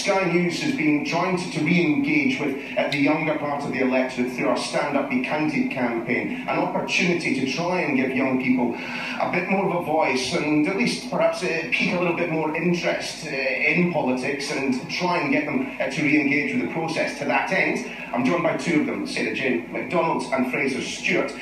Sky News has been trying to re-engage with the younger part of the electorate through our Stand Up Be Counted campaign, an opportunity to try and give young people a bit more of a voice and at least perhaps pique a little bit more interest in politics and try and get them to re-engage with the process. To that end, I'm joined by two of them, Sarah Jane McDonald and Fraser Stewart,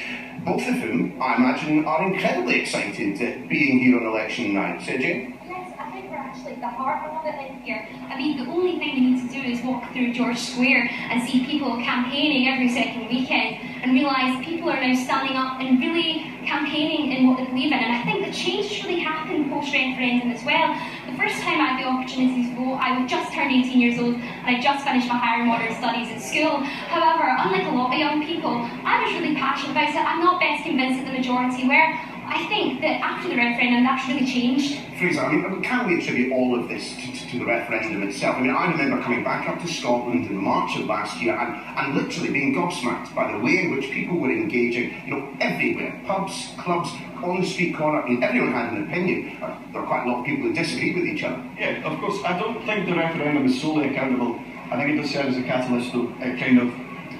both of whom, I imagine, are incredibly excited being here on election night. Sarah Jane? Yes, I think we're actually at the heart of it in here. I mean, the only thing we need to do is walk through George Square and see people campaigning every second weekend and realise people are now standing up and really campaigning in what they believe in. And I think the change has really happened post-referendum as well. The first time I had the opportunity to vote, I was just turned 18 years old and I just finished my higher modern studies at school. However, unlike a lot of young people, I was really passionate about it. I'm not best convinced that the majority were. I think that after the referendum, that's really changed. Fraser, I mean, can we attribute all of this to the referendum itself? I mean, I remember coming back up to Scotland in March of last year and literally being gobsmacked by the way in which people were engaging, everywhere. Pubs, clubs, on the street corner. I mean, everyone had an opinion. There are quite a lot of people who disagree with each other. Yeah, of course, I don't think the referendum is solely accountable. I think it does serve as a catalyst to kind of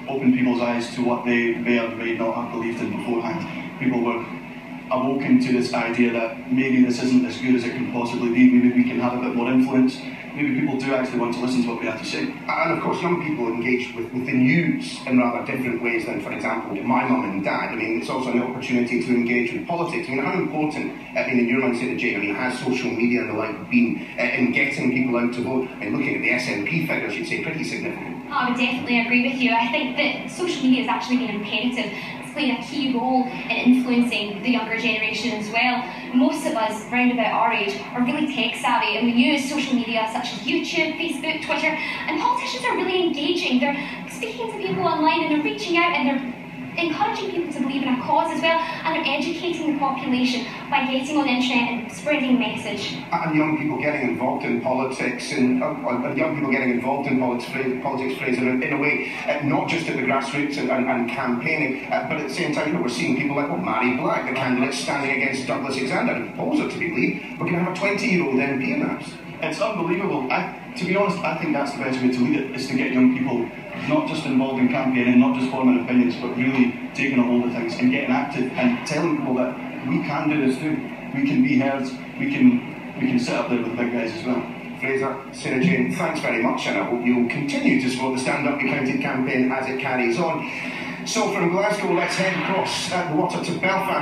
open people's eyes to what they may or may not have believed in beforehand. People were awoken to this idea that maybe this isn't as good as it can possibly be, maybe we can have a bit more influence, maybe people do actually want to listen to what we have to say. And of course, young people engage with the news in rather different ways than, for example, my mum and dad. I mean, it's also an opportunity to engage with politics. I mean, how important, in your mind, Sarah Jane, I mean, has social media and the like been in getting people out to vote? I mean, looking at the SNP figures, you'd say pretty significant. I would definitely agree with you. I think that social media has actually been imperative. Played a key role in influencing the younger generation as well. Most of us round about our age are really tech savvy and we use social media such as YouTube, Facebook, Twitter, and politicians are really engaging. They're speaking to people online and they're reaching out and they're encouraging people to believe in a cause as well, and they're educating the population by getting on the internet and spreading a message. And young people getting involved in politics, and young people getting involved in politics, Fraser, in a way, not just at the grassroots and campaigning, but at the same time, we're seeing people like Mary Black, the candidate standing against Douglas Alexander, and proposer to believe we're going to have a 20-year-old MP in that. It's unbelievable. To be honest, I think that's the best way to lead it, is to get young people not just involved in campaigning, not just forming opinions, but really taking a hold of things and getting active and telling people that we can do this too. We can be heard, we can sit up there with the big guys as well. Fraser, Sarah Jane, thanks very much, and I hope you'll continue to support the Stand Up Be Counted campaign as it carries on. So from Glasgow, let's head across the water to Belfast.